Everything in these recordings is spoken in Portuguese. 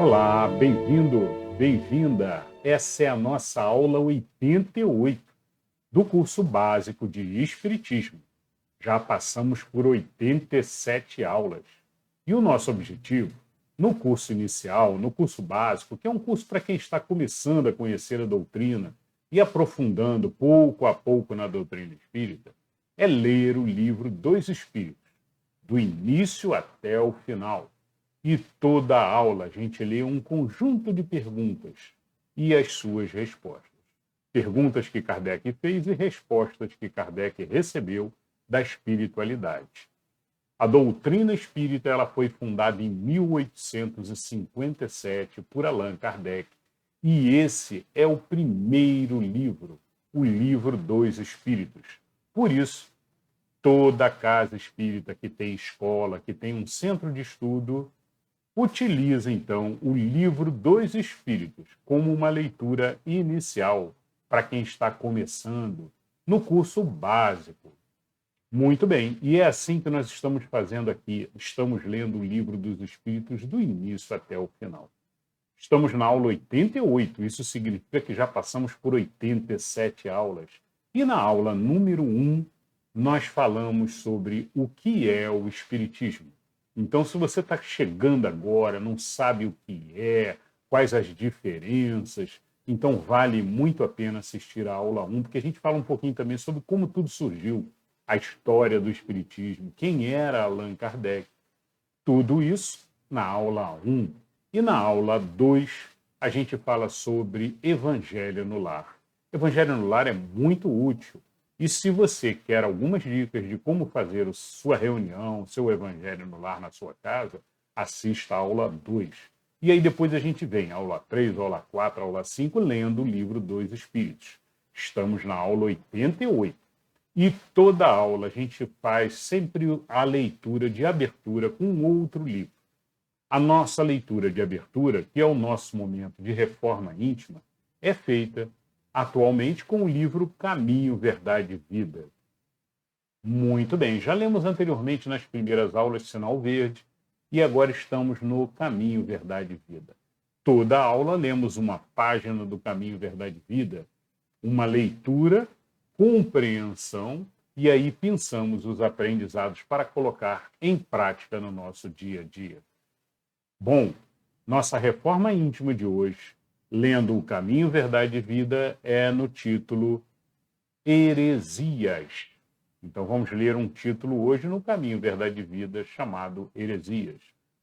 Olá, bem-vindo, bem-vinda. Essa é a nossa aula 88 do curso básico de Espiritismo. Já passamos por 87 aulas. E o nosso objetivo, no curso inicial, no curso básico, que é um curso para quem está começando a conhecer a doutrina e aprofundando pouco a pouco na doutrina espírita, é ler o livro dos Espíritos, do início até o final. E toda a aula a gente lê um conjunto de perguntas e as suas respostas. Perguntas que Kardec fez e respostas que Kardec recebeu da espiritualidade. A doutrina espírita ela foi fundada em 1857 por Allan Kardec. E esse é o primeiro livro, o Livro dos Espíritos. Por isso, toda casa espírita que tem escola, que tem um centro de estudo, utiliza, então, o Livro dos Espíritos como uma leitura inicial para quem está começando no curso básico. Muito bem, e é assim que nós estamos fazendo aqui. Estamos lendo o Livro dos Espíritos do início até o final. Estamos na aula 88, isso significa que já passamos por 87 aulas. E na aula número 1, nós falamos sobre o que é o Espiritismo. Então, se você está chegando agora, não sabe o que é, quais as diferenças, então vale muito a pena assistir a aula 1, porque a gente fala um pouquinho também sobre como tudo surgiu, a história do Espiritismo, quem era Allan Kardec. Tudo isso na aula 1. E na aula 2, a gente fala sobre Evangelho no Lar. Evangelho no Lar é muito útil. E se você quer algumas dicas de como fazer a sua reunião, seu Evangelho no Lar na sua casa, assista a aula 2. E aí depois a gente vem, aula 3, aula 4, aula 5, lendo o Livro dos Espíritos. Estamos na aula 88. E toda aula a gente faz sempre a leitura de abertura com outro livro. A nossa leitura de abertura, que é o nosso momento de reforma íntima, é feita atualmente com o livro Caminho, Verdade e Vida. Muito bem, já lemos anteriormente nas primeiras aulas Sinal Verde e agora estamos no Caminho, Verdade e Vida. Toda aula lemos uma página do Caminho, Verdade e Vida, uma leitura, compreensão e aí pensamos os aprendizados para colocar em prática no nosso dia a dia. Bom, nossa reforma íntima de hoje, lendo o Caminho, Verdade e Vida, é no título Heresias. Então vamos ler um título hoje no Caminho, Verdade e Vida, chamado Heresias.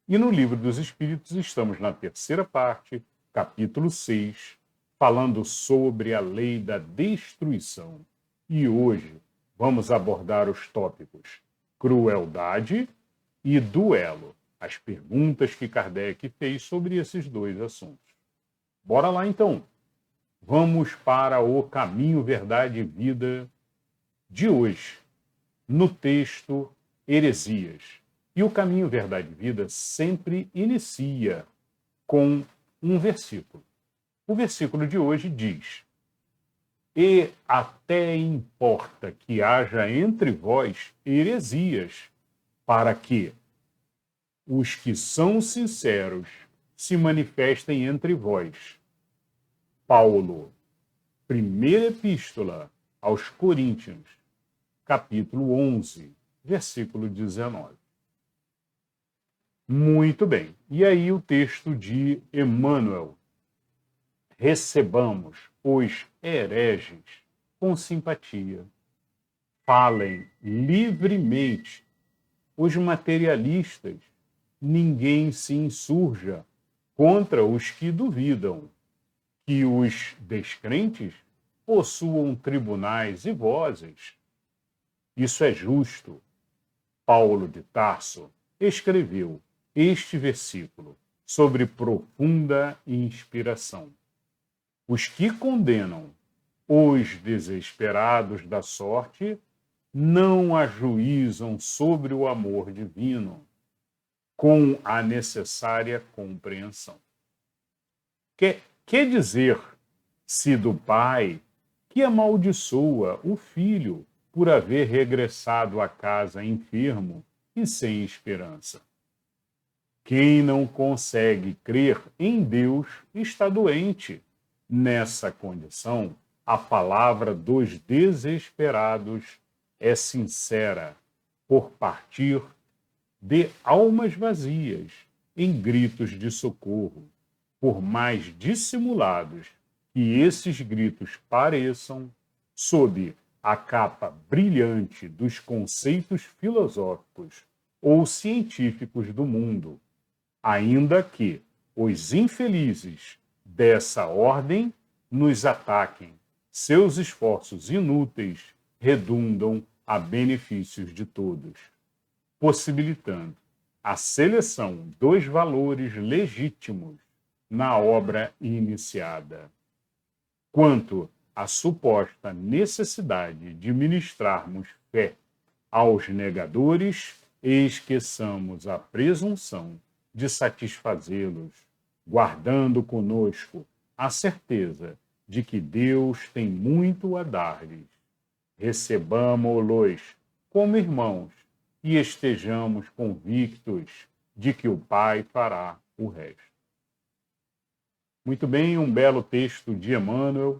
E no Livro dos Espíritos estamos na terceira parte, capítulo 6, falando sobre a lei da destruição. E hoje vamos abordar os tópicos crueldade e duelo, as perguntas que Kardec fez sobre esses dois assuntos. Bora lá, então. Vamos para o Caminho, Verdade e Vida de hoje, no texto Heresias. E o Caminho, Verdade e Vida sempre inicia com um versículo. O versículo de hoje diz: E até importa que haja entre vós heresias, para que os que são sinceros se manifestem entre vós. Paulo, primeira epístola aos Coríntios, capítulo 11, versículo 19. Muito bem. E aí o texto de Emmanuel. Recebamos os hereges com simpatia. Falem livremente. Os materialistas, ninguém se insurja contra os que duvidam. Que os descrentes possuam tribunais e vozes. Isso é justo. Paulo de Tarso escreveu este versículo sobre profunda inspiração. Os que condenam os desesperados da sorte não ajuizam sobre o amor divino, com a necessária compreensão. Quer dizer, se do pai que amaldiçoa o filho por haver regressado à casa enfermo e sem esperança. Quem não consegue crer em Deus está doente. Nessa condição, a palavra dos desesperados é sincera, por partir de almas vazias, em gritos de socorro, por mais dissimulados que esses gritos pareçam, sob a capa brilhante dos conceitos filosóficos ou científicos do mundo, ainda que os infelizes dessa ordem nos ataquem, seus esforços inúteis redundam a benefícios de todos, possibilitando a seleção dos valores legítimos na obra iniciada. Quanto à suposta necessidade de ministrarmos fé aos negadores, esqueçamos a presunção de satisfazê-los, guardando conosco a certeza de que Deus tem muito a dar-lhes. Recebamo-los como irmãos e estejamos convictos de que o Pai fará o resto. Muito bem, um belo texto de Emmanuel,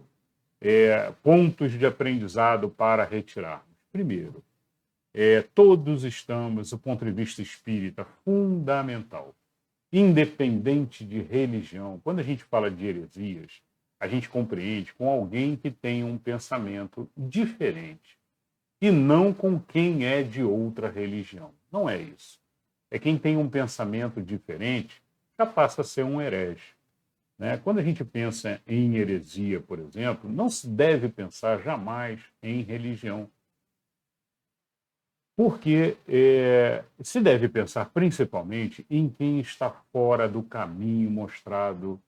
pontos de aprendizado para retirarmos. Primeiro, todos estamos, do ponto de vista espírita, fundamental, independente de religião. Quando a gente fala de heresias, a gente compreende com alguém que tem um pensamento diferente e não com quem é de outra religião. Não é isso. É quem tem um pensamento diferente já passa a ser um herege. Né? Quando a gente pensa em heresia, por exemplo, não se deve pensar jamais em religião. Porque se deve pensar principalmente em quem está fora do caminho mostrado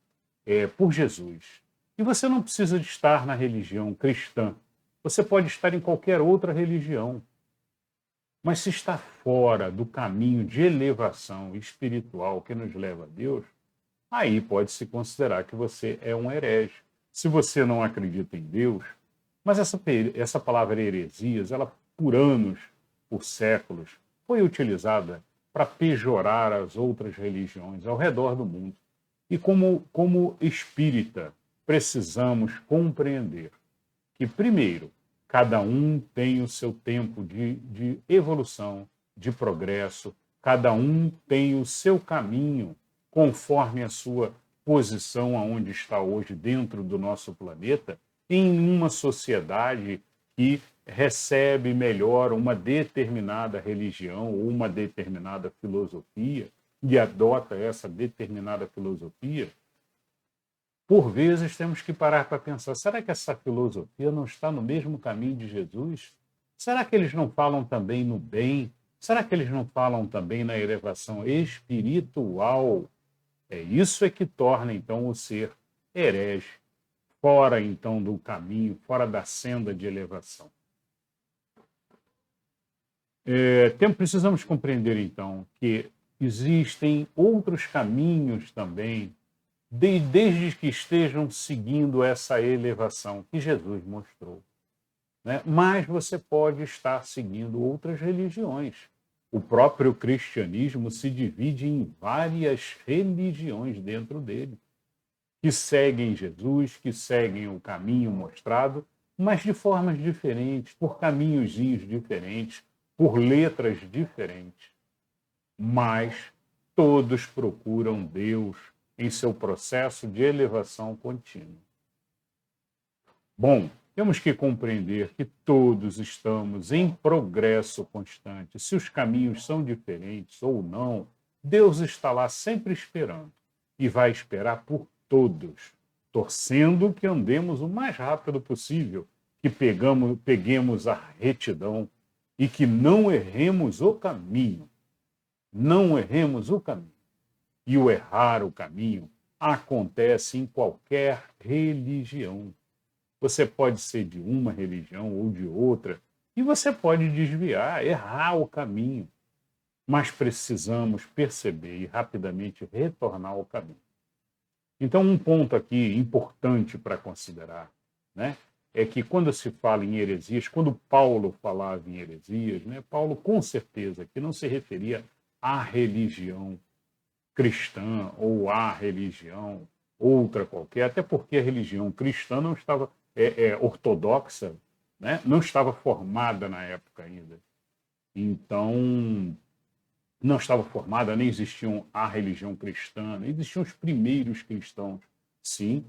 por Jesus. E você não precisa de estar na religião cristã. Você pode estar em qualquer outra religião. Mas se está fora do caminho de elevação espiritual que nos leva a Deus, aí pode-se considerar que você é um herege. Se você não acredita em Deus, mas essa palavra heresias, ela por anos, por séculos, foi utilizada para pejorar as outras religiões ao redor do mundo. E como espírita, precisamos compreender que, primeiro, cada um tem o seu tempo de evolução, de progresso, cada um tem o seu caminho conforme a sua posição aonde está hoje dentro do nosso planeta, em uma sociedade que recebe melhor uma determinada religião ou uma determinada filosofia e adota essa determinada filosofia. Por vezes temos que parar para pensar, será que essa filosofia não está no mesmo caminho de Jesus? Será que eles não falam também no bem? Será que eles não falam também na elevação espiritual? Isso que torna, então, o ser herege, fora, então, do caminho, fora da senda de elevação. Precisamos compreender, então, que existem outros caminhos também, desde que estejam seguindo essa elevação que Jesus mostrou. Né? Mas você pode estar seguindo outras religiões. O próprio cristianismo se divide em várias religiões dentro dele, que seguem Jesus, que seguem o caminho mostrado, mas de formas diferentes, por caminhozinhos diferentes, por letras diferentes. Mas todos procuram Deus em seu processo de elevação contínua. Bom, temos que compreender que todos estamos em progresso constante. Se os caminhos são diferentes ou não, Deus está lá sempre esperando e vai esperar por todos, torcendo que andemos o mais rápido possível, que peguemos a retidão e que não erremos o caminho. Não erremos o caminho. E o errar o caminho acontece em qualquer religião. Você pode ser de uma religião ou de outra, e você pode desviar, errar o caminho. Mas precisamos perceber e rapidamente retornar ao caminho. Então, um ponto aqui importante para considerar, né, é que quando se fala em heresias, quando Paulo falava em heresias, né, Paulo com certeza que não se referia à religião, cristã ou a religião, outra qualquer, até porque a religião cristã não estava ortodoxa, né? Não estava formada na época ainda. Então, não estava formada, nem existiam a religião cristã, nem existiam os primeiros cristãos, sim,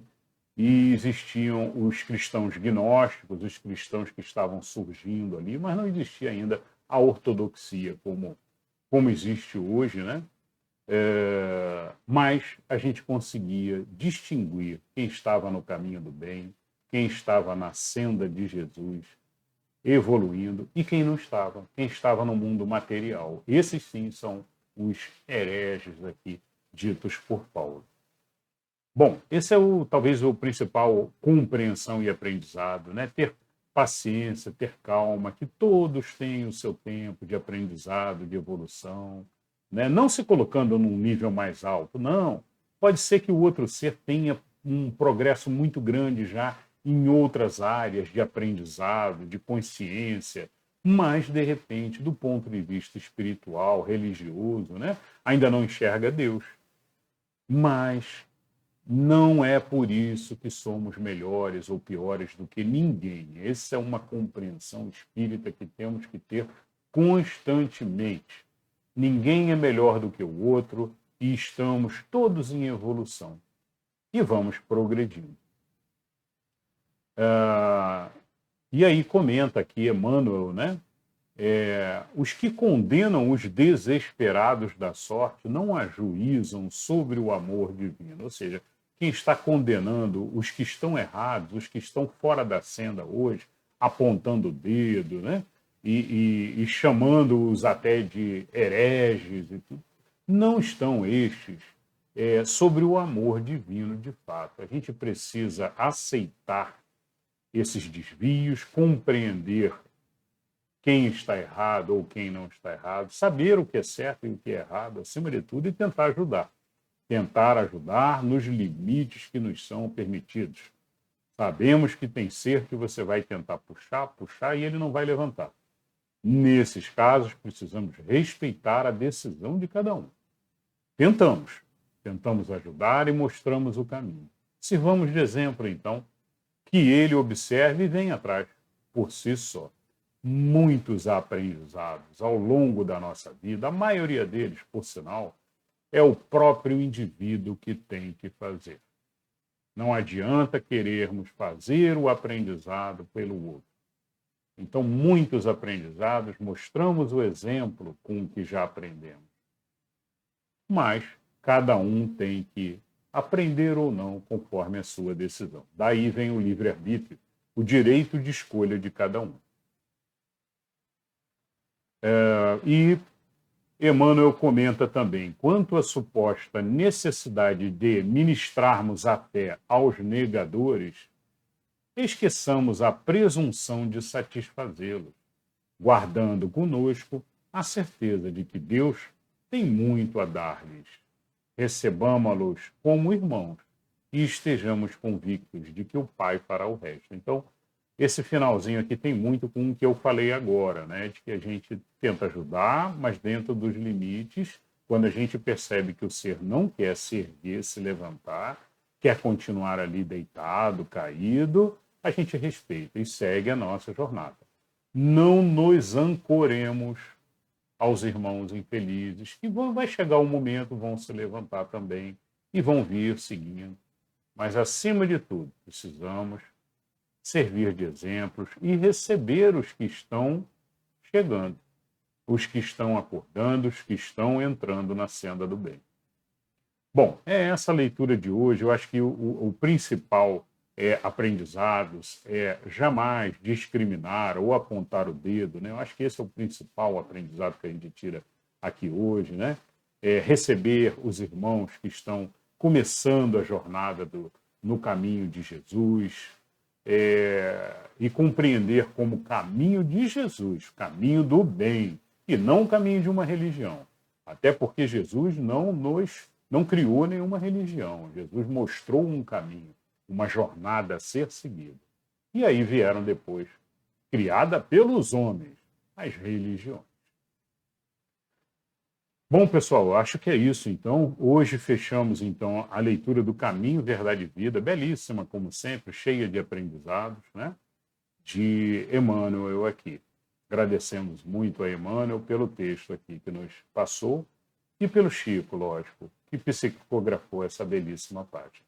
e existiam os cristãos gnósticos, os cristãos que estavam surgindo ali, mas não existia ainda a ortodoxia como existe hoje, né? Mas a gente conseguia distinguir quem estava no caminho do bem, quem estava na senda de Jesus, evoluindo, e quem estava no mundo material. Esses sim são os hereges aqui ditos por Paulo. Bom, esse é talvez o principal compreensão e aprendizado, né? Ter paciência, ter calma, que todos têm o seu tempo de aprendizado, de evolução, né? Não se colocando num nível mais alto, não. Pode ser que o outro ser tenha um progresso muito grande já em outras áreas de aprendizado, de consciência, mas, de repente, do ponto de vista espiritual, religioso, né? Ainda não enxerga Deus. Mas não é por isso que somos melhores ou piores do que ninguém. Essa é uma compreensão espírita que temos que ter constantemente. Ninguém é melhor do que o outro e estamos todos em evolução. E vamos progredindo. E aí comenta aqui Emmanuel, né? Os que condenam os desesperados da sorte não ajuizam sobre o amor divino. Ou seja, quem está condenando os que estão errados, os que estão fora da senda hoje, apontando o dedo, né? E chamando-os até de hereges e tudo, não estão estes sobre o amor divino de fato. A gente precisa aceitar esses desvios, compreender quem está errado ou quem não está errado, saber o que é certo e o que é errado, acima de tudo, e tentar ajudar. Tentar ajudar nos limites que nos são permitidos. Sabemos que tem ser que você vai tentar puxar e ele não vai levantar. Nesses casos, precisamos respeitar a decisão de cada um. Tentamos ajudar e mostramos o caminho. Sirvamos de exemplo, então, que ele observe e venha atrás, por si só. Muitos aprendizados ao longo da nossa vida, a maioria deles, por sinal, é o próprio indivíduo que tem que fazer. Não adianta querermos fazer o aprendizado pelo outro. Então, muitos aprendizados mostramos o exemplo com o que já aprendemos. Mas cada um tem que aprender ou não conforme a sua decisão. Daí vem o livre-arbítrio, o direito de escolha de cada um. E Emmanuel comenta também, quanto à suposta necessidade de ministrarmos a fé aos negadores, esqueçamos a presunção de satisfazê-los, guardando conosco a certeza de que Deus tem muito a dar-lhes. Recebamo-los como irmãos e estejamos convictos de que o Pai fará o resto. Então, esse finalzinho aqui tem muito com o que eu falei agora, né? De que a gente tenta ajudar, mas dentro dos limites, quando a gente percebe que o ser não quer se erguer, se levantar, quer continuar ali deitado, caído, a gente respeita e segue a nossa jornada. Não nos ancoremos aos irmãos infelizes, que vai chegar um momento, vão se levantar também e vão vir seguindo. Mas, acima de tudo, precisamos servir de exemplos e receber os que estão chegando, os que estão acordando, os que estão entrando na senda do bem. Bom, é essa a leitura de hoje. Eu acho que o principal aprendizados é jamais discriminar ou apontar o dedo, né? Eu acho que esse é o principal aprendizado que a gente tira aqui hoje, né? Receber os irmãos que estão começando a jornada no caminho de Jesus, e compreender como caminho de Jesus, caminho do bem, e não o caminho de uma religião. Até porque Jesus não criou nenhuma religião. Jesus mostrou um caminho, uma jornada a ser seguida. E aí vieram depois, criada pelos homens, as religiões. Bom, pessoal, acho que é isso. Então, hoje fechamos então a leitura do Caminho, Verdade e Vida, belíssima, como sempre, cheia de aprendizados, né? De Emmanuel aqui. Agradecemos muito a Emmanuel pelo texto aqui que nos passou e pelo Chico, lógico, que psicografou essa belíssima página.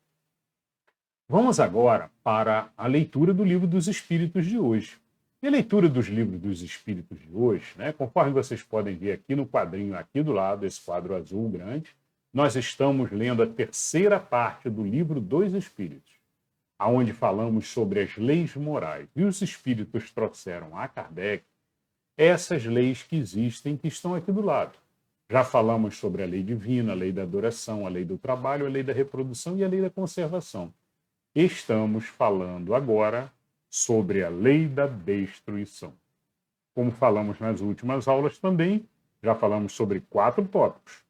Vamos agora para a leitura do Livro dos Espíritos de hoje. E a leitura dos livros dos Espíritos de hoje, né, conforme vocês podem ver aqui no quadrinho aqui do lado, esse quadro azul grande, nós estamos lendo a terceira parte do Livro dos Espíritos, aonde falamos sobre as leis morais. E os Espíritos trouxeram a Kardec essas leis que existem, que estão aqui do lado. Já falamos sobre a lei divina, a lei da adoração, a lei do trabalho, a lei da reprodução e a lei da conservação. Estamos falando agora sobre a lei da destruição. Como falamos nas últimas aulas também, já falamos sobre 4 tópicos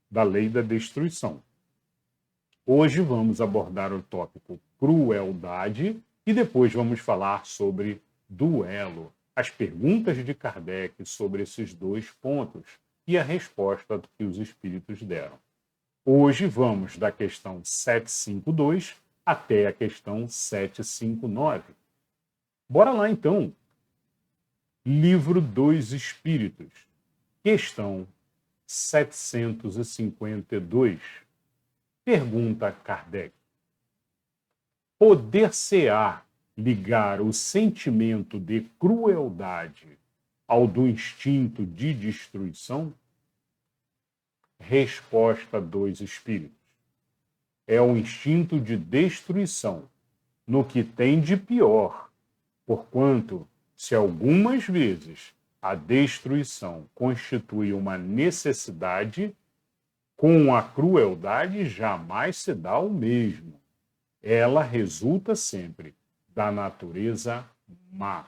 da lei da destruição. Hoje vamos abordar o tópico crueldade e depois vamos falar sobre duelo, as perguntas de Kardec sobre esses 2 pontos e a resposta que os espíritos deram. Hoje vamos da questão 752 até a questão 759. Bora lá, então. Livro dos Espíritos, questão 752. Pergunta Kardec: poder-se-á ligar o sentimento de crueldade ao do instinto de destruição? Resposta dos Espíritos: é o instinto de destruição, no que tem de pior, porquanto, se algumas vezes a destruição constitui uma necessidade, com a crueldade jamais se dá o mesmo. Ela resulta sempre da natureza má.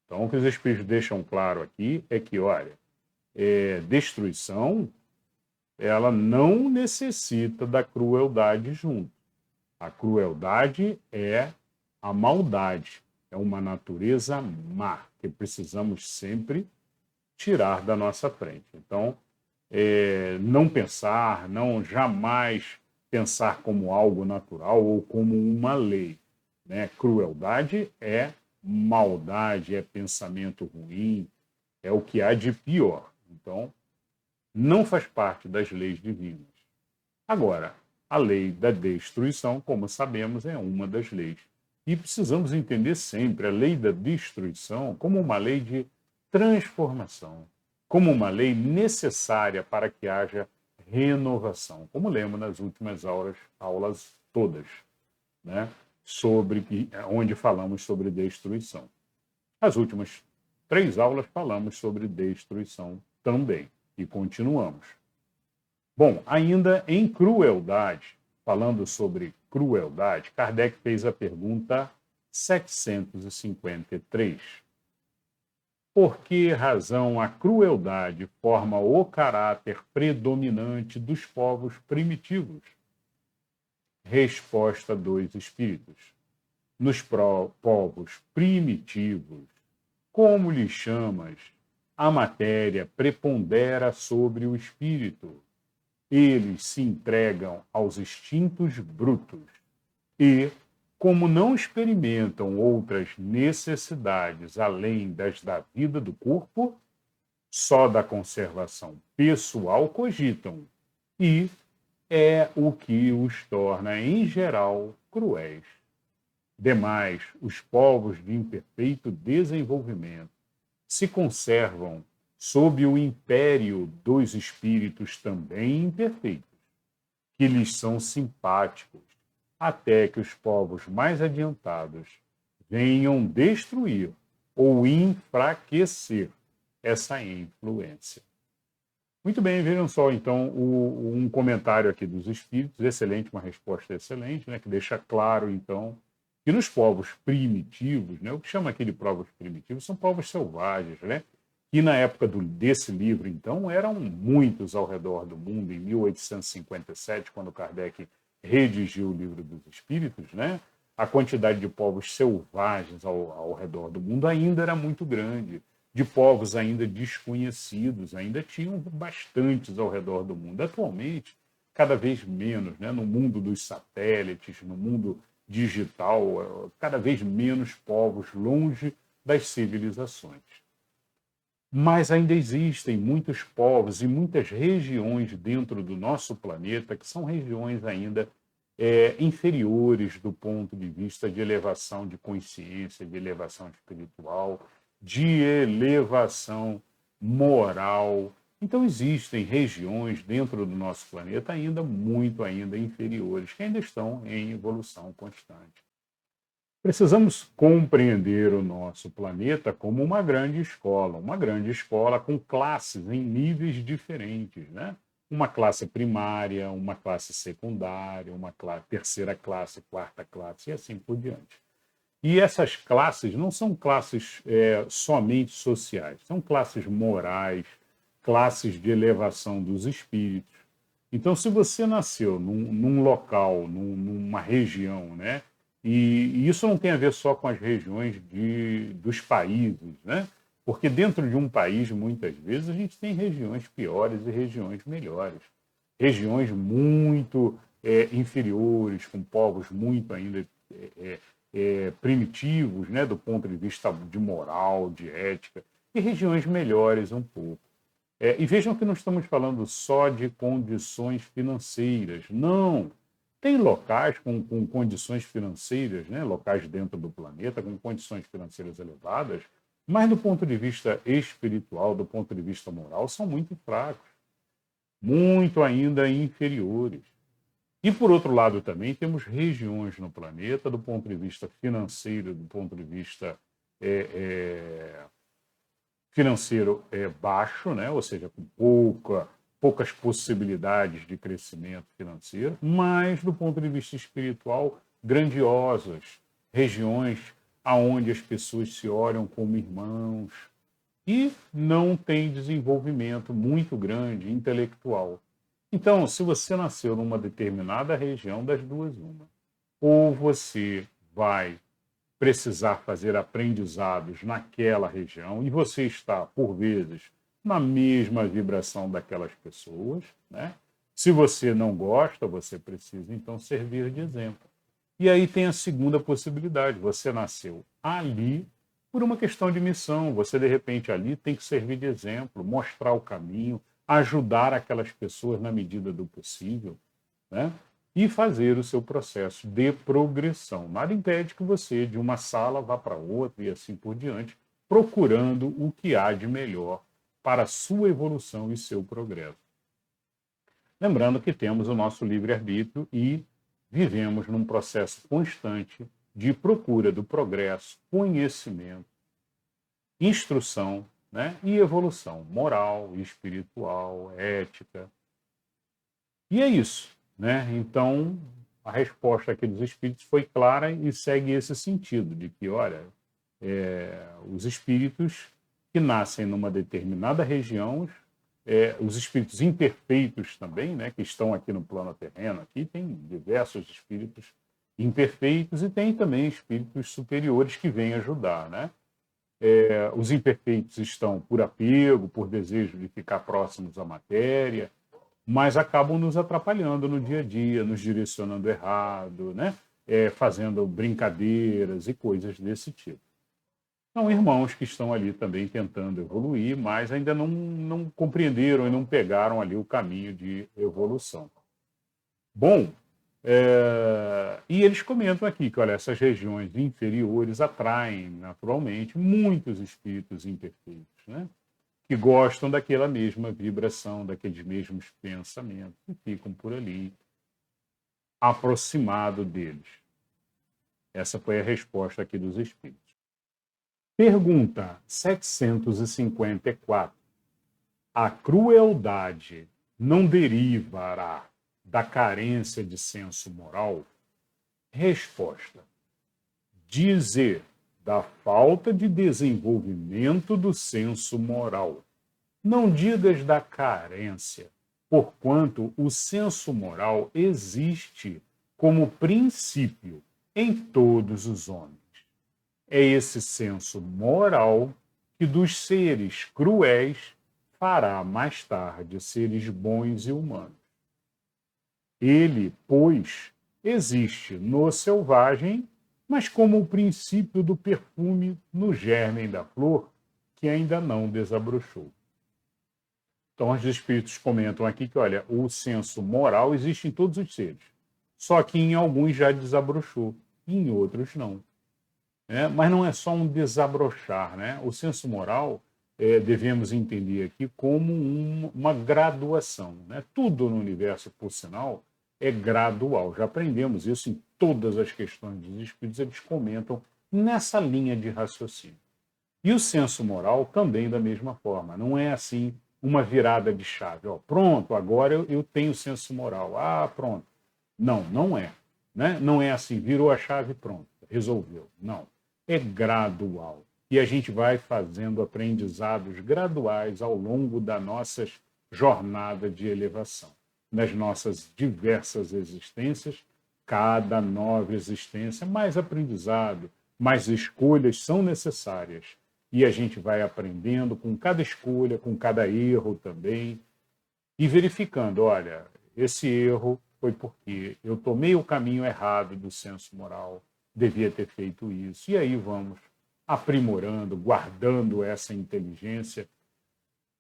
Então, o que os Espíritos deixam claro aqui é que, olha, destruição, ela não necessita da crueldade junto. A crueldade é a maldade, é uma natureza má, que precisamos sempre tirar da nossa frente. Então, não pensar, não jamais pensar como algo natural ou como uma lei, né? Crueldade é maldade, é pensamento ruim, é o que há de pior. Então, não faz parte das leis divinas. Agora, a lei da destruição, como sabemos, é uma das leis. E precisamos entender sempre a lei da destruição como uma lei de transformação, como uma lei necessária para que haja renovação, como lemos nas últimas aulas todas, né? Onde falamos sobre destruição. As últimas 3 aulas falamos sobre destruição também, e continuamos. Bom, ainda em crueldade, falando sobre crueldade, Kardec fez a pergunta 753. Por que razão a crueldade forma o caráter predominante dos povos primitivos? Resposta dos Espíritos: nos povos primitivos, como lhes chamas, a matéria prepondera sobre o espírito. Eles se entregam aos instintos brutos e, como não experimentam outras necessidades além das da vida do corpo, só da conservação pessoal cogitam, e é o que os torna, em geral, cruéis. Demais, os povos de imperfeito desenvolvimento se conservam sob o império dos espíritos também imperfeitos, que lhes são simpáticos, até que os povos mais adiantados venham destruir ou enfraquecer essa influência. Muito bem, vejam só, então, um comentário aqui dos espíritos, excelente, uma resposta excelente, né, que deixa claro, então, que nos povos primitivos, né, o que chama aqui de povos primitivos são povos selvagens, né, que na época desse livro, então, eram muitos ao redor do mundo, em 1857, quando Kardec redigiu o Livro dos Espíritos, né, a quantidade de povos selvagens ao redor do mundo ainda era muito grande. de povos ainda desconhecidos, ainda tinham bastantes ao redor do mundo. Atualmente, cada vez menos, né? No mundo dos satélites, no mundo digital, cada vez menos povos longe das civilizações. Mas ainda existem muitos povos e muitas regiões dentro do nosso planeta que são regiões ainda inferiores do ponto de vista de elevação de consciência, de elevação espiritual, de elevação moral. Então existem regiões dentro do nosso planeta ainda inferiores, que ainda estão em evolução constante. Precisamos compreender o nosso planeta como uma grande escola com classes em níveis diferentes, né? Uma classe primária, uma classe secundária, terceira classe, quarta classe e assim por diante. E essas classes não são classes somente sociais, são classes morais, classes de elevação dos espíritos. Então, se você nasceu num local, numa região, né? E isso não tem a ver só com as regiões dos países, né? Porque dentro de um país, muitas vezes, a gente tem regiões piores e regiões melhores. Regiões muito inferiores, com povos muito ainda primitivos, né? Do ponto de vista de moral, de ética, e regiões melhores um pouco. E vejam que não estamos falando só de condições financeiras, não. Tem locais com condições financeiras, né? Locais dentro do planeta com condições financeiras elevadas, mas do ponto de vista espiritual, do ponto de vista moral, são muito fracos, muito ainda inferiores. E, por outro lado, também temos regiões no planeta, do ponto de vista financeiro, do ponto de vista financeiro baixo, né? Ou seja, com poucas possibilidades de crescimento financeiro, mas do ponto de vista espiritual, grandiosas, regiões aonde as pessoas se olham como irmãos e não tem desenvolvimento muito grande intelectual. Então, se você nasceu numa determinada região, das duas, uma. Ou você vai precisar fazer aprendizados naquela região e você está, por vezes, na mesma vibração daquelas pessoas, né? Se você não gosta, você precisa, então, servir de exemplo. E aí tem a segunda possibilidade, você nasceu ali por uma questão de missão, você, de repente, ali tem que servir de exemplo, mostrar o caminho, ajudar aquelas pessoas na medida do possível, né? E fazer o seu processo de progressão. Nada impede que você, de uma sala, vá para outra e assim por diante, procurando o que há de melhor para a sua evolução e seu progresso. Lembrando que temos o nosso livre-arbítrio e vivemos num processo constante de procura do progresso, conhecimento, instrução, né? E evolução moral, espiritual, ética. E é isso. Né? Então, a resposta aqui dos espíritos foi clara e segue esse sentido, de que, olha, os espíritos que nascem numa determinada região, os espíritos imperfeitos também, né, que estão aqui no plano terreno, aqui tem diversos espíritos imperfeitos e tem também espíritos superiores que vêm ajudar, né? Os imperfeitos estão por apego, por desejo de ficar próximos à matéria, mas acabam nos atrapalhando no dia a dia, nos direcionando errado, né? Fazendo brincadeiras e coisas desse tipo. São irmãos que estão ali também tentando evoluir, mas ainda não compreenderam e não pegaram ali o caminho de evolução. Bom, e eles comentam aqui que, olha, essas regiões inferiores atraem naturalmente muitos espíritos imperfeitos, né? Que gostam daquela mesma vibração, daqueles mesmos pensamentos, e ficam por ali, aproximado deles. Essa foi a resposta aqui dos espíritos. Pergunta 754. A crueldade não derivará da carência de senso moral? Resposta. Dizer da falta de desenvolvimento do senso moral. Não digas da carência, porquanto o senso moral existe como princípio em todos os homens. É esse senso moral que dos seres cruéis fará mais tarde seres bons e humanos. Ele, pois, existe no selvagem, mas como o princípio do perfume no germe da flor, que ainda não desabrochou. Então, os espíritos comentam aqui que, olha, o senso moral existe em todos os seres, só que em alguns já desabrochou, em outros não. Mas não é só um desabrochar, né? O senso moral devemos entender aqui como uma graduação, né? Tudo no universo, por sinal, é gradual. Já aprendemos isso em todas as questões dos espíritos, eles comentam nessa linha de raciocínio. E o senso moral também da mesma forma. Não é assim uma virada de chave. Ó, pronto, agora eu tenho senso moral. Ah, pronto. Não, não é. Né? Não é assim, virou a chave, pronto, resolveu. Não. É gradual. E a gente vai fazendo aprendizados graduais ao longo da nossa jornada de elevação. Nas nossas diversas existências, cada nova existência, mais aprendizado, mais escolhas são necessárias. E a gente vai aprendendo com cada escolha, com cada erro também, e verificando, olha, esse erro foi porque eu tomei o caminho errado do senso moral, devia ter feito isso. E aí vamos aprimorando, guardando essa inteligência,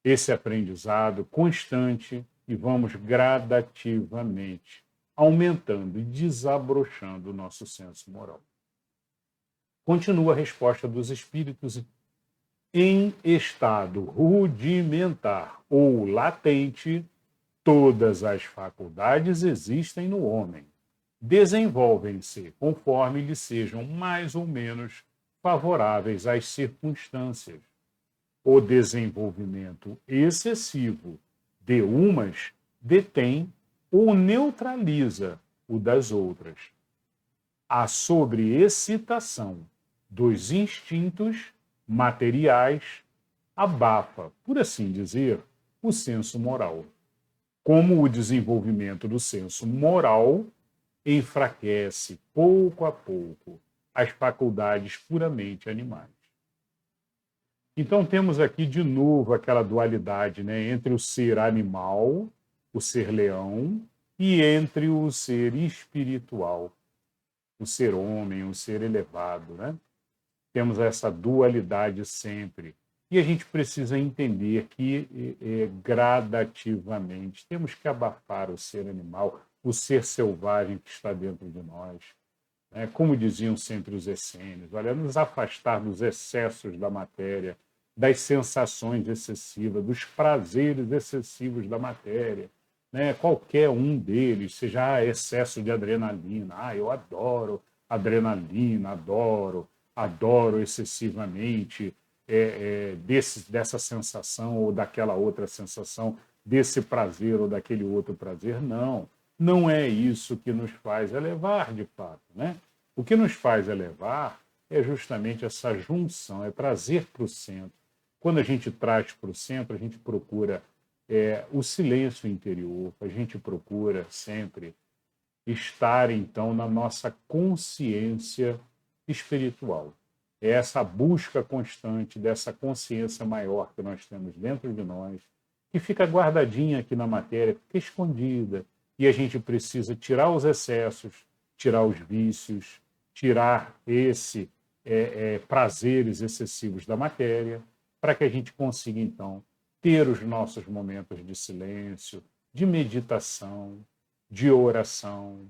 esse aprendizado constante, e vamos gradativamente aumentando e desabrochando o nosso senso moral. Continua a resposta dos espíritos: em estado rudimentar ou latente, todas as faculdades existem no homem. Desenvolvem-se conforme lhes sejam mais ou menos favoráveis às circunstâncias. O desenvolvimento excessivo de umas detém ou neutraliza o das outras. A sobreexcitação dos instintos materiais abafa, por assim dizer, o senso moral, como o desenvolvimento do senso moral enfraquece pouco a pouco as faculdades puramente animais. Então temos aqui de novo aquela dualidade, né, entre o ser animal, o ser leão, e entre o ser espiritual, o ser homem, o ser elevado, né? Temos essa dualidade sempre. E a gente precisa entender que gradativamente temos que abafar o ser animal, o ser selvagem que está dentro de nós. Como diziam sempre os essênios, olha, nos afastar dos excessos da matéria, das sensações excessivas, dos prazeres excessivos da matéria. Qualquer um deles, seja excesso de adrenalina. Eu adoro adrenalina, adoro excessivamente dessa sensação ou daquela outra sensação, desse prazer ou daquele outro prazer. Não, não é isso que nos faz elevar, de fato. O que nos faz elevar é justamente essa junção, é trazer para o centro. Quando a gente traz para o centro, a gente procura o silêncio interior, a gente procura sempre estar, então, na nossa consciência espiritual. É essa busca constante dessa consciência maior que nós temos dentro de nós, que fica guardadinha aqui na matéria, fica escondida, e a gente precisa tirar os excessos, tirar os vícios, tirar prazeres excessivos da matéria, para que a gente consiga, então, ter os nossos momentos de silêncio, de meditação, de oração.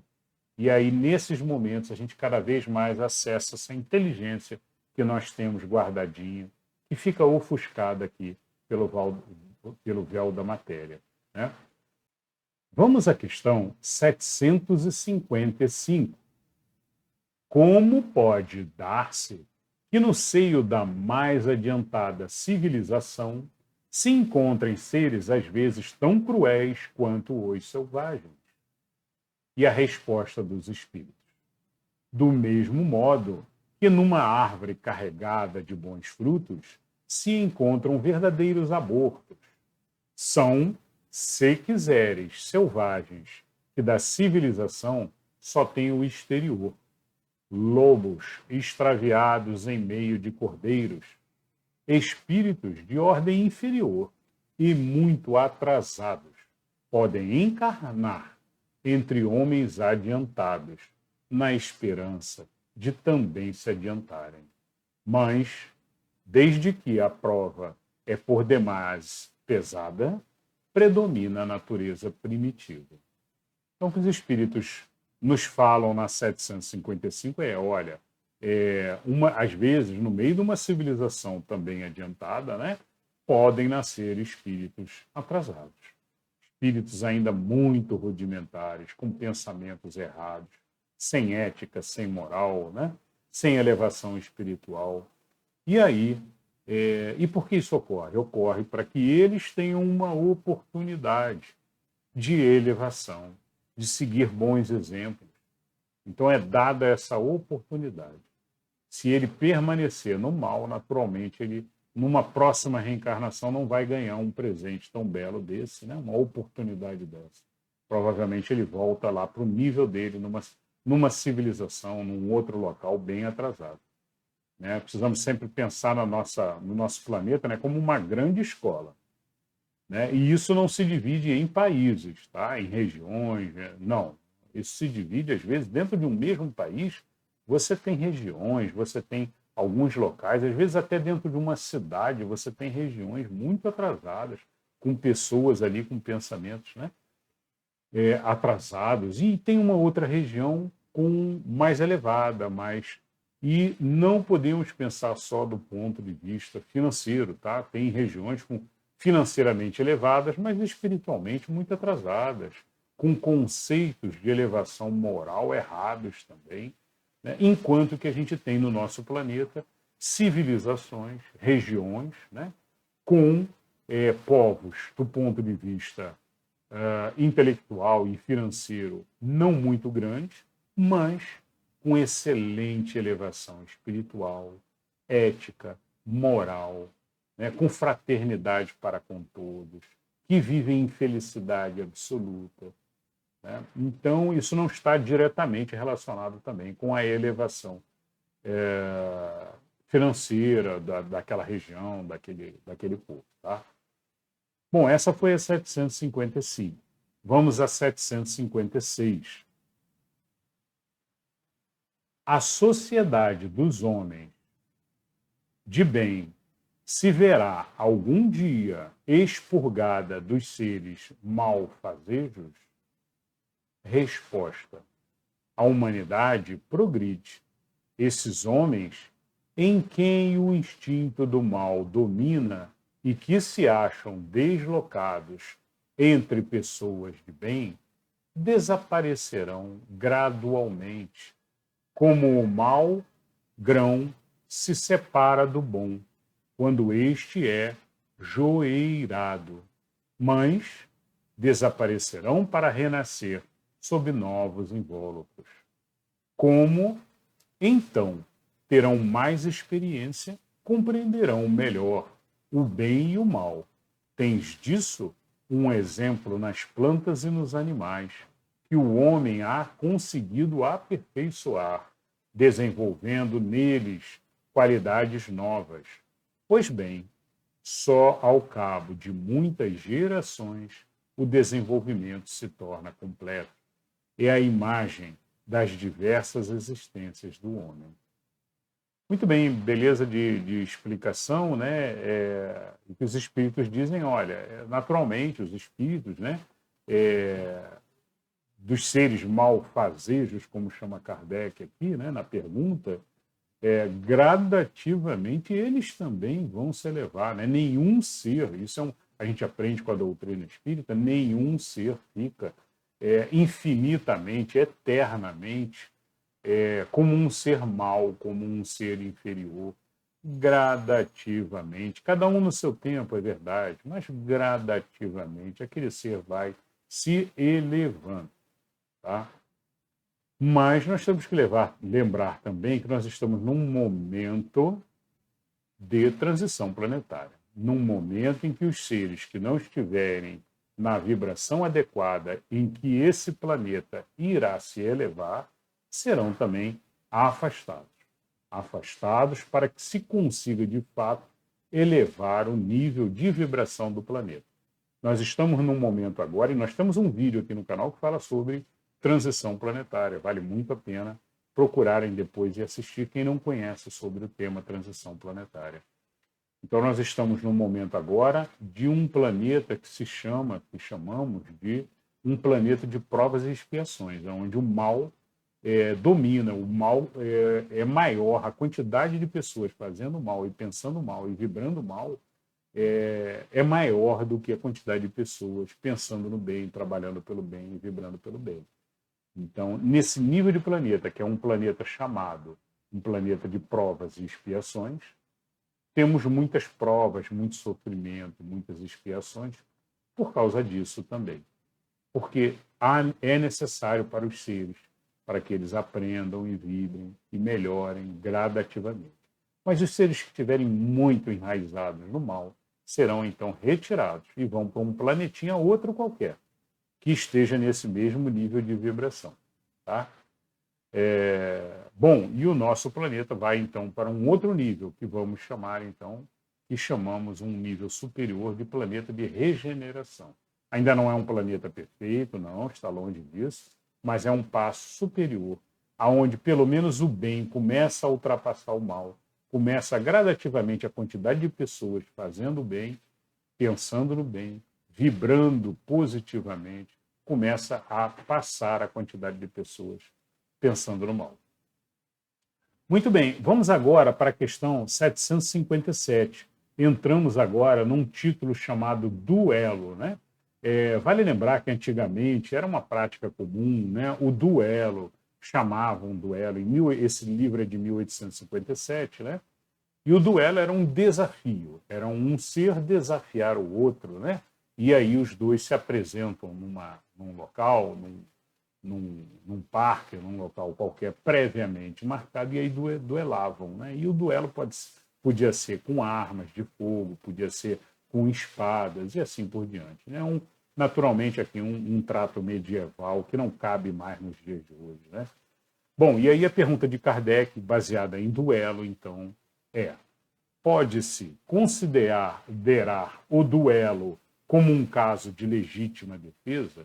E aí, nesses momentos, a gente cada vez mais acessa essa inteligência que nós temos guardadinha, que fica ofuscada aqui pelo véu da matéria. Vamos à questão 755. Como pode dar-se que no seio da mais adiantada civilização se encontrem seres às vezes tão cruéis quanto os selvagens? E a resposta dos espíritos: do mesmo modo que numa árvore carregada de bons frutos se encontram verdadeiros abortos. São, se quiseres, selvagens, que da civilização só têm o exterior. Lobos extraviados em meio de cordeiros. espíritos de ordem inferior e muito atrasados podem encarnar entre homens adiantados, na esperança de também se adiantarem. Mas, desde que a prova é por demais pesada, predomina a natureza primitiva. Então, o que os espíritos nos falam na 755 olha, às vezes, no meio de uma civilização também adiantada, né, podem nascer espíritos atrasados. Espíritos ainda muito rudimentares, com pensamentos errados, sem ética, sem moral, né, sem elevação espiritual. E aí, e por que isso ocorre? Ocorre para que eles tenham uma oportunidade de elevação, de seguir bons exemplos. Então é dada essa oportunidade. Se ele permanecer no mal, naturalmente, ele, numa próxima reencarnação, não vai ganhar um presente tão belo desse, né? Uma oportunidade dessa. Provavelmente ele volta lá para o nível dele, numa civilização, num outro local bem atrasado. Né? Precisamos sempre pensar no nosso planeta, né, como uma grande escola. Né? E isso não se divide em países, tá? Em regiões, não. Isso se divide, às vezes, dentro de um mesmo país, você tem regiões, você tem alguns locais, às vezes até dentro de uma cidade, você tem regiões muito atrasadas, com pessoas ali com pensamentos, né, atrasados, e tem uma outra região com mais elevada, e não podemos pensar só do ponto de vista financeiro, tá? Tem regiões com financeiramente elevadas, mas espiritualmente muito atrasadas, com conceitos de elevação moral errados também, né? Enquanto que a gente tem no nosso planeta civilizações, regiões, né? Com povos, do ponto de vista intelectual e financeiro, não muito grandes, mas com excelente elevação espiritual, ética, moral, né, com fraternidade para com todos, que vivem em felicidade absoluta. Né? Então, isso não está diretamente relacionado também com a elevação financeira daquela região, daquele povo. Tá? Bom, essa foi a 755. Vamos a 756. A sociedade dos homens de bem se verá algum dia expurgada dos seres malfazejos? Resposta: a humanidade progride. Esses homens, em quem o instinto do mal domina e que se acham deslocados entre pessoas de bem, desaparecerão gradualmente, como o mau grão se separa do bom, quando este é joeirado, mas desaparecerão para renascer sob novos invólucros. Como, então, terão mais experiência, compreenderão melhor o bem e o mal. Tens disso um exemplo nas plantas e nos animais, que o homem há conseguido aperfeiçoar, desenvolvendo neles qualidades novas. Pois bem, só ao cabo de muitas gerações o desenvolvimento se torna completo. É a imagem das diversas existências do homem. Muito bem, beleza de explicação, né? O que os espíritos dizem, olha, naturalmente os espíritos, né? Dos seres malfazejos, como chama Kardec aqui, né? Na pergunta, gradativamente eles também vão se elevar, né? Nenhum ser, a gente aprende com a doutrina espírita, nenhum ser fica infinitamente, eternamente, como um ser mau, como um ser inferior, gradativamente, cada um no seu tempo, é verdade, mas gradativamente aquele ser vai se elevando, tá? Mas nós temos que lembrar também que nós estamos num momento de transição planetária, num momento em que os seres que não estiverem na vibração adequada em que esse planeta irá se elevar, serão também afastados. Afastados para que se consiga, de fato, elevar o nível de vibração do planeta. Nós estamos num momento agora, e nós temos um vídeo aqui no canal que fala sobre transição planetária. Vale muito a pena procurarem depois e assistir quem não conhece sobre o tema transição planetária. Então nós estamos num momento agora de um planeta que chamamos de um planeta de provas e expiações, onde o mal domina, o mal é maior, a quantidade de pessoas fazendo mal e pensando mal e vibrando mal é maior do que a quantidade de pessoas pensando no bem, trabalhando pelo bem e vibrando pelo bem. Então, nesse nível de planeta, que é um planeta chamado um planeta de provas e expiações, temos muitas provas, muito sofrimento, muitas expiações por causa disso também. Porque é necessário para os seres, para que eles aprendam e vibrem e melhorem gradativamente. Mas os seres que estiverem muito enraizados no mal serão então retirados e vão para um planetinha outro qualquer, que esteja nesse mesmo nível de vibração. Tá? Bom, e o nosso planeta vai então para um outro nível, que vamos chamar então, que chamamos um nível superior de planeta de regeneração. Ainda não é um planeta perfeito, não, está longe disso, mas é um passo superior, aonde pelo menos o bem começa a ultrapassar o mal, começa gradativamente a quantidade de pessoas fazendo o bem, pensando no bem, vibrando positivamente, começa a passar a quantidade de pessoas pensando no mal. Muito bem, vamos agora para a questão 757. Entramos agora num título chamado duelo, né? Vale lembrar que antigamente era uma prática comum, né? O duelo, chamavam duelo, esse livro é de 1857, né? E o duelo era um desafio, era um ser desafiar o outro, né? E aí os dois se apresentam num local, num parque, num local qualquer previamente marcado, e aí duelavam, né? E o duelo podia ser com armas de fogo, podia ser com espadas e assim por diante, né? Naturalmente aqui um trato medieval que não cabe mais nos dias de hoje, né? Bom, e aí a pergunta de Kardec, baseada em duelo, então, pode-se considerar o duelo como um caso de legítima defesa,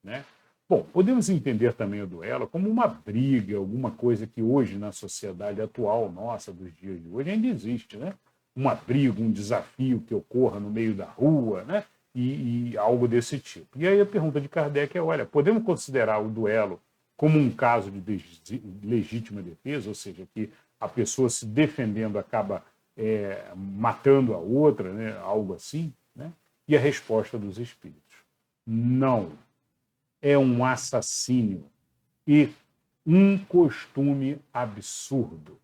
né? Bom, podemos entender também o duelo como uma briga, alguma coisa que hoje, na sociedade atual nossa, dos dias de hoje, ainda existe, né? Uma briga, um desafio que ocorra no meio da rua, né? E algo desse tipo. E aí a pergunta de Kardec é, olha, podemos considerar o duelo como um caso de legítima defesa, ou seja, que a pessoa se defendendo acaba matando a outra, né? Algo assim, né? E a resposta dos espíritos: não. É um assassínio e um costume absurdo,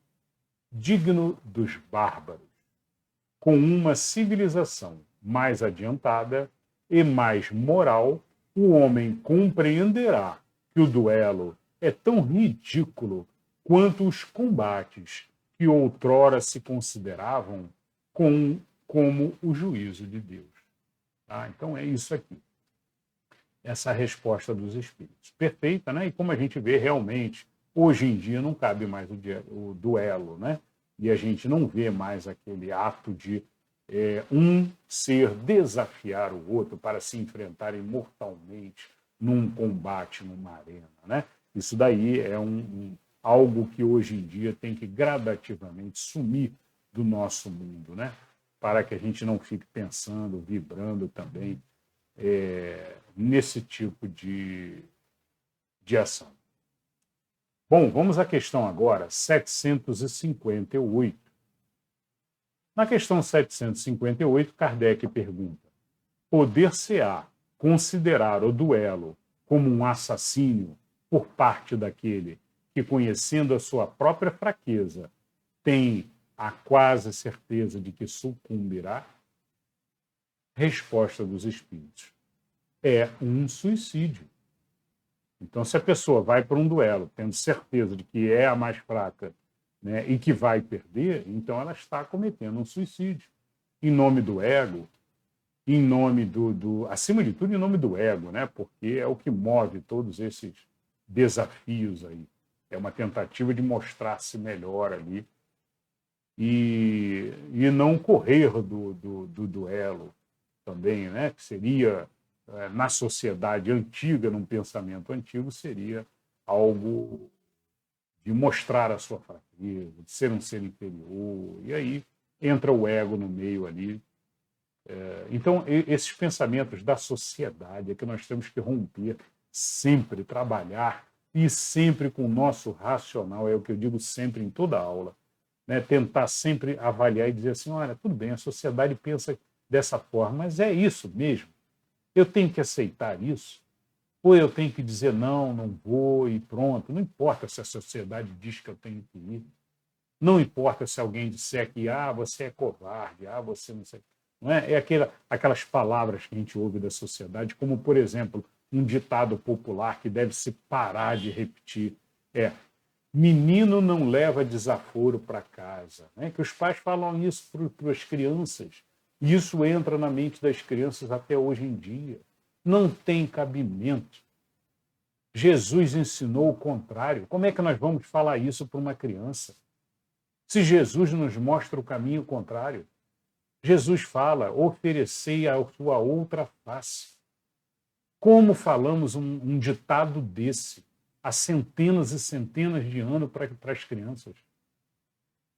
digno dos bárbaros, com uma civilização mais adiantada e mais moral, o homem compreenderá que o duelo é tão ridículo quanto os combates que outrora se consideravam como o juízo de Deus. Tá? Então é isso aqui. Essa resposta dos espíritos. Perfeita, né? E como a gente vê realmente, hoje em dia não cabe mais o duelo, né? E a gente não vê mais aquele ato de um ser desafiar o outro para se enfrentarem mortalmente num combate, numa arena, né? Isso daí é algo que hoje em dia tem que gradativamente sumir do nosso mundo, né? Para que a gente não fique pensando, vibrando também nesse tipo de ação. Bom, vamos à questão agora 758. Na questão 758, Kardec pergunta: poder-se-á considerar o duelo como um assassínio por parte daquele que, conhecendo a sua própria fraqueza, tem a quase certeza de que sucumbirá? Resposta dos espíritos: é um suicídio. Então, se a pessoa vai para um duelo tendo certeza de que é a mais fraca, né, e que vai perder, então ela está cometendo um suicídio. Em nome do ego, em nome acima de tudo, em nome do ego, né, porque é o que move todos esses desafios aí. É uma tentativa de mostrar-se melhor ali e não correr do duelo também, né? Que seria, na sociedade antiga, num pensamento antigo, seria algo de mostrar a sua fraqueza, de ser um ser inferior, e aí entra o ego no meio ali. Então, esses pensamentos da sociedade é que nós temos que romper, sempre trabalhar, e sempre com o nosso racional, é o que eu digo sempre em toda aula, né? Tentar sempre avaliar e dizer assim, olha, tudo bem, a sociedade pensa dessa forma, mas é isso mesmo. Eu tenho que aceitar isso? Ou eu tenho que dizer não, não vou e pronto? Não importa se a sociedade diz que eu tenho que ir. Não importa se alguém disser que você é covarde, você não sei. Não é? Aquelas palavras que a gente ouve da sociedade, como, por exemplo, um ditado popular que deve se parar de repetir. Menino não leva desaforo para casa. Né? Que os pais falam isso para as crianças. E isso entra na mente das crianças até hoje em dia. Não tem cabimento. Jesus ensinou o contrário. Como é que nós vamos falar isso para uma criança? Se Jesus nos mostra o caminho contrário. Jesus fala, oferecei a sua outra face. Como falamos um ditado desse há centenas e centenas de anos para as crianças?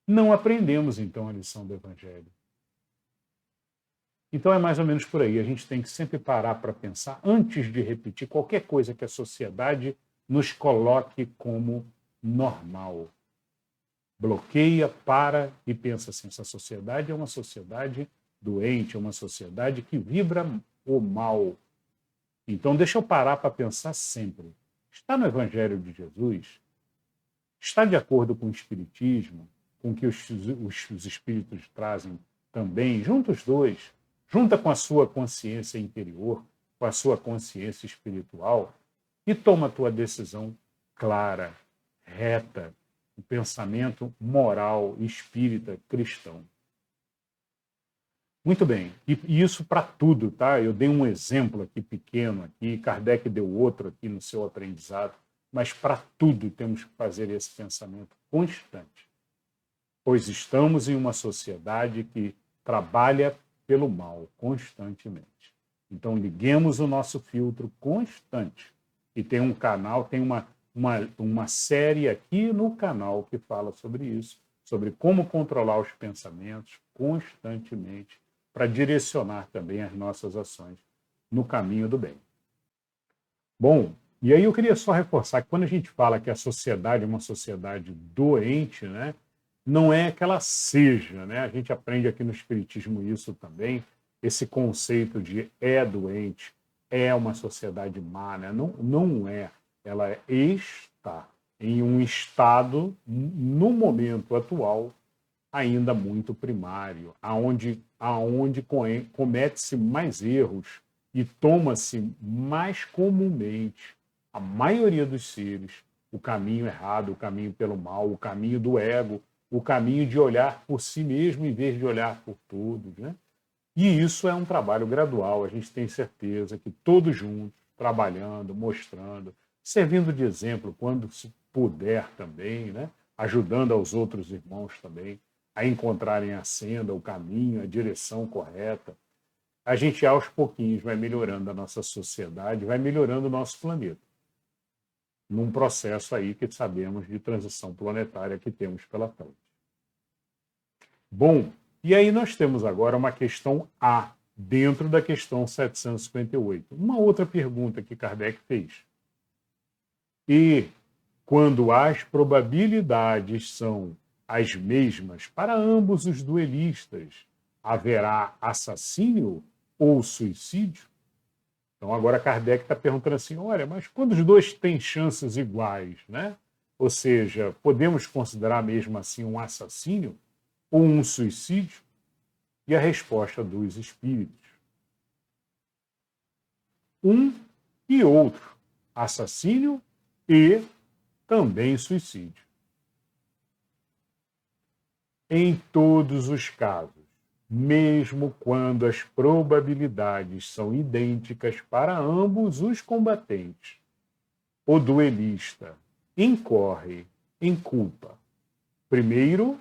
Não aprendemos, então, a lição do Evangelho. Então é mais ou menos por aí. A gente tem que sempre parar para pensar antes de repetir qualquer coisa que a sociedade nos coloque como normal. Bloqueia, para e pensa assim, essa sociedade é uma sociedade doente, é uma sociedade que vibra o mal. Então deixa eu parar para pensar sempre. Está no Evangelho de Jesus? Está de acordo com o Espiritismo, com o que os Espíritos trazem também? Junta os dois. Junta com a sua consciência interior, com a sua consciência espiritual e toma a tua decisão clara, reta, um pensamento moral, espírita, cristão. Muito bem, e isso para tudo, tá? Eu dei um exemplo aqui pequeno, aqui, Kardec deu outro aqui no seu aprendizado, mas para tudo temos que fazer esse pensamento constante, pois estamos em uma sociedade que trabalha pelo mal constantemente. Então, liguemos o nosso filtro constante. E tem um canal, tem uma série aqui no canal que fala sobre isso, sobre como controlar os pensamentos constantemente para direcionar também as nossas ações no caminho do bem. Bom, e aí eu queria só reforçar que quando a gente fala que a sociedade é uma sociedade doente, né, não é que ela seja, né? A gente aprende aqui no Espiritismo isso também, esse conceito de doente, é uma sociedade má, né? Não, não é. Ela está em um estado, no momento atual, ainda muito primário, aonde comete-se mais erros e toma-se mais comumente, a maioria dos seres, o caminho errado, o caminho pelo mal, o caminho do ego, o caminho de olhar por si mesmo em vez de olhar por todos, né? E isso é um trabalho gradual, a gente tem certeza que todos juntos, trabalhando, mostrando, servindo de exemplo quando se puder também, né? Ajudando aos outros irmãos também a encontrarem a senda, o caminho, a direção correta. A gente, aos pouquinhos, vai melhorando a nossa sociedade, vai melhorando o nosso planeta. Num processo aí que sabemos de transição planetária que temos pela frente. Bom, e aí nós temos agora uma questão A, dentro da questão 758. Uma outra pergunta que Kardec fez. E quando as probabilidades são as mesmas para ambos os duelistas, haverá assassínio ou suicídio? Então agora Kardec está perguntando assim, olha, mas quando os dois têm chances iguais, né? Ou seja, podemos considerar mesmo assim um assassínio ou um suicídio? E a resposta dos espíritos. Um e outro, assassínio e também suicídio. Em todos os casos, mesmo quando as probabilidades são idênticas para ambos os combatentes, o duelista incorre em culpa. Primeiro,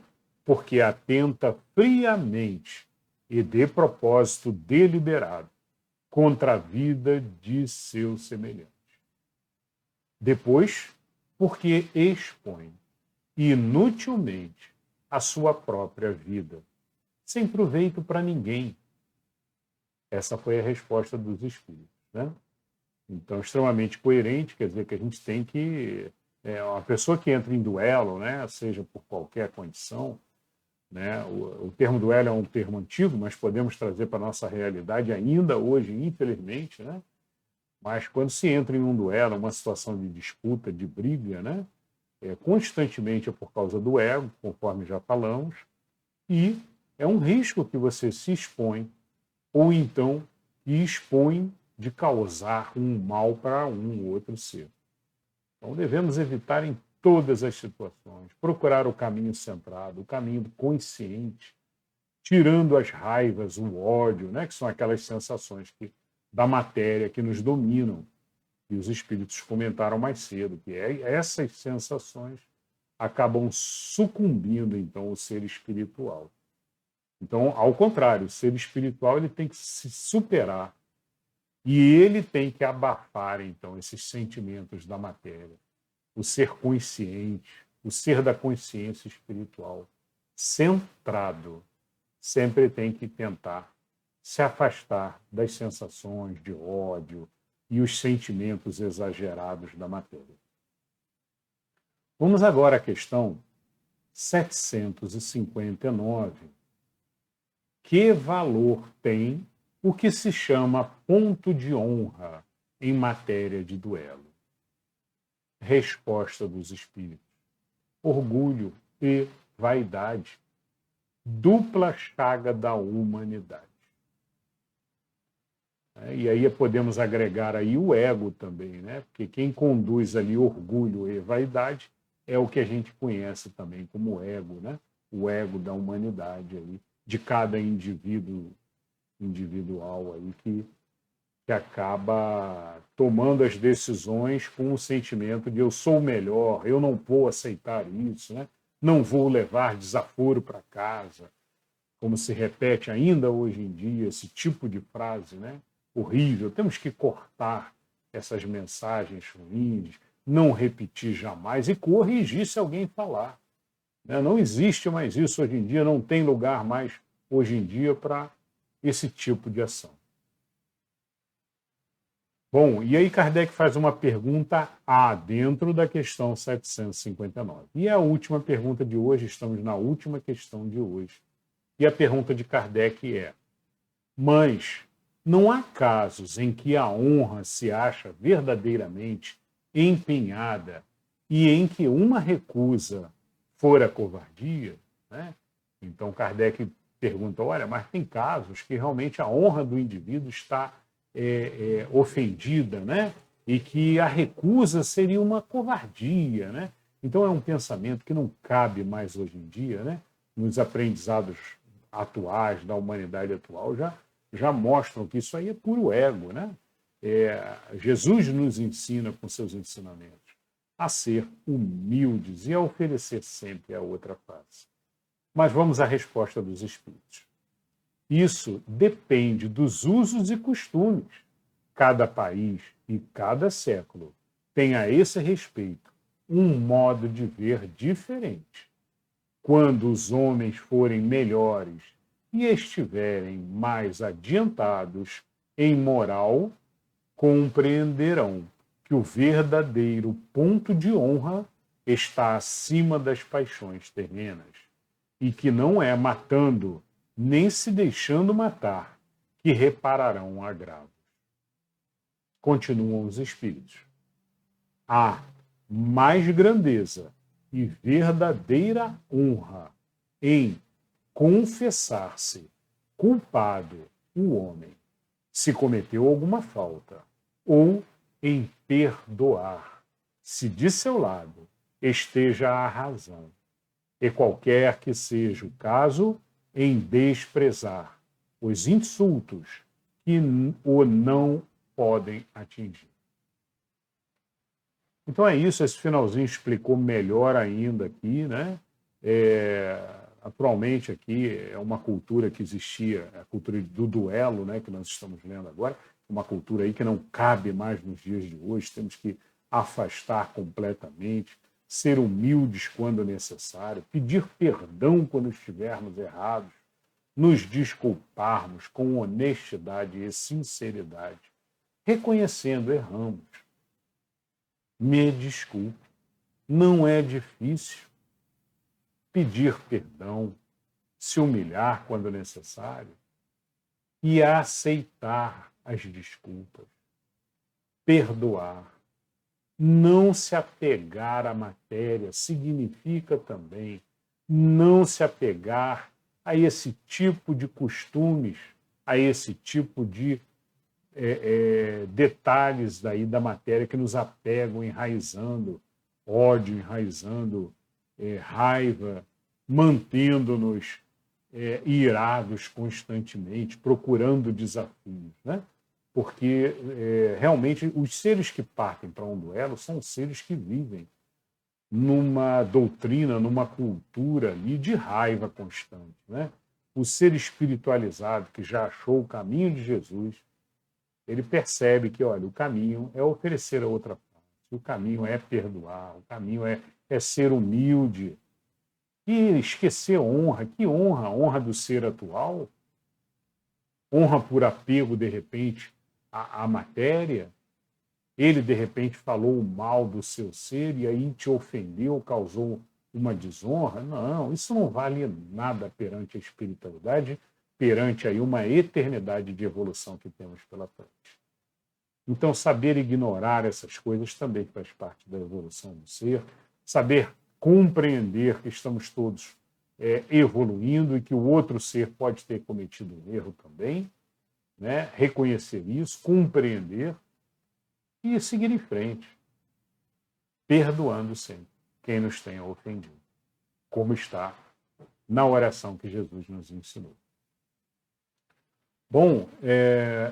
porque atenta friamente e de propósito deliberado contra a vida de seu semelhante. Depois, porque expõe inutilmente a sua própria vida, sem proveito para ninguém. Essa foi a resposta dos espíritos, né? Então, extremamente coerente, quer dizer que a gente tem que... uma pessoa que entra em duelo, né, seja por qualquer condição, né, o termo duelo é um termo antigo, mas podemos trazer para a nossa realidade ainda hoje, infelizmente, né? Mas quando se entra em um duelo, uma situação de disputa, de briga, né, constantemente é por causa do ego, conforme já falamos, e é um risco que você se expõe, ou então expõe de causar um mal para um ou outro ser. Então devemos evitar em todas as situações, procurar o caminho centrado, o caminho consciente, tirando as raivas, o ódio, né, que são aquelas sensações da matéria que nos dominam. E os espíritos comentaram mais cedo que essas sensações acabam sucumbindo, então, o ser espiritual. Então, ao contrário, o ser espiritual ele tem que se superar e ele tem que abafar, então, esses sentimentos da matéria. O ser consciente, o ser da consciência espiritual, centrado, sempre tem que tentar se afastar das sensações de ódio e os sentimentos exagerados da matéria. Vamos agora à questão 759. Que valor tem o que se chama ponto de honra em matéria de duelo? Resposta dos espíritos: orgulho e vaidade, dupla chaga da humanidade. E aí podemos agregar aí o ego também, né? Porque quem conduz ali orgulho e vaidade é o que a gente conhece também como ego, né? O ego da humanidade ali, de cada individual aí que acaba tomando as decisões com o sentimento de eu sou o melhor, eu não vou aceitar isso, né? Não vou levar desaforo para casa, como se repete ainda hoje em dia esse tipo de frase, né? Horrível. Temos que cortar essas mensagens ruins, não repetir jamais e corrigir se alguém falar. Não existe mais isso hoje em dia, não tem lugar mais hoje em dia para esse tipo de ação. Bom, e aí Kardec faz uma pergunta A dentro da questão 759. E a última pergunta de hoje, estamos na última questão de hoje. E a pergunta de Kardec é: mas não há casos em que a honra se acha verdadeiramente empenhada e em que uma recusa for a covardia? Né? Então Kardec pergunta, olha, mas tem casos que realmente a honra do indivíduo está ofendida, né? E que a recusa seria uma covardia, né? Então é um pensamento que não cabe mais hoje em dia, né? Nos aprendizados atuais, da humanidade atual, já mostram que isso aí é puro ego, né? Jesus nos ensina com seus ensinamentos a ser humildes e a oferecer sempre a outra face. Mas vamos à resposta dos espíritos. Isso depende dos usos e costumes. Cada país e cada século tem a esse respeito um modo de ver diferente. Quando os homens forem melhores e estiverem mais adiantados em moral, compreenderão que o verdadeiro ponto de honra está acima das paixões terrenas e que não é matando nem se deixando matar que repararão agravos. Continuam os espíritos. Há mais grandeza e verdadeira honra em confessar-se culpado o homem, se cometeu alguma falta, ou em perdoar, se de seu lado esteja a razão, e qualquer que seja o caso, em desprezar os insultos que o não podem atingir. Então é isso, esse finalzinho explicou melhor ainda aqui, né? atualmente aqui é uma cultura que existia, a cultura do duelo, né, que nós estamos lendo agora, uma cultura aí que não cabe mais nos dias de hoje, temos que afastar completamente, ser humildes quando necessário, pedir perdão quando estivermos errados, nos desculparmos com honestidade e sinceridade, reconhecendo erramos. Me desculpe, não é difícil pedir perdão, se humilhar quando necessário e aceitar as desculpas, perdoar. Não se apegar à matéria significa também não se apegar a esse tipo de costumes, a esse tipo de detalhes daí da matéria que nos apegam, enraizando ódio, enraizando raiva, mantendo-nos irados constantemente, procurando desafios, né? Porque realmente os seres que partem para um duelo são seres que vivem numa doutrina, numa cultura ali de raiva constante, né? O ser espiritualizado que já achou o caminho de Jesus, ele percebe que, olha, o caminho é oferecer a outra parte, o caminho é perdoar, o caminho é ser humilde e esquecer honra. Que honra? A honra do ser atual? Honra por apego, de repente, à matéria? Ele, de repente, falou o mal do seu ser e aí te ofendeu, causou uma desonra? Não, isso não vale nada perante a espiritualidade, perante aí uma eternidade de evolução que temos pela frente. Então, saber ignorar essas coisas também faz parte da evolução do ser, saber compreender que estamos todos evoluindo e que o outro ser pode ter cometido um erro também, né? Reconhecer isso, compreender e seguir em frente, perdoando sempre quem nos tenha ofendido, como está na oração que Jesus nos ensinou. Bom,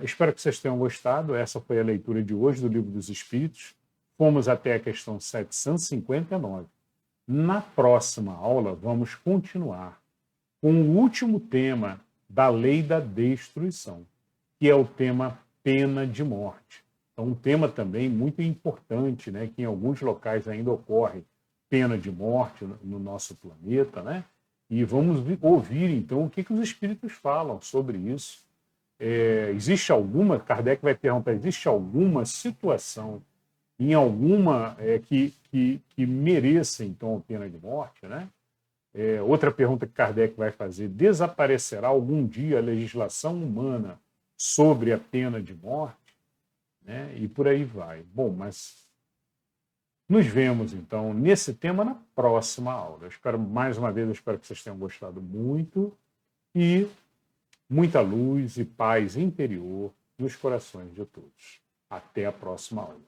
espero que vocês tenham gostado. Essa foi a leitura de hoje do Livro dos Espíritos. Fomos até a questão 759. Na próxima aula, vamos continuar com o último tema da lei da destruição, que é o tema pena de morte. Então, um tema também muito importante, né, que em alguns locais ainda ocorre pena de morte no nosso planeta, né? E vamos ouvir, então, o que os espíritos falam sobre isso. Existe alguma, Kardec vai perguntar, existe alguma situação em alguma que mereça, então, a pena de morte, né? Outra pergunta que Kardec vai fazer, desaparecerá algum dia a legislação humana sobre a pena de morte? Né? E por aí vai. Bom, mas nos vemos, então, nesse tema na próxima aula. Eu espero, mais uma vez, eu espero que vocês tenham gostado muito e muita luz e paz interior nos corações de todos. Até a próxima aula.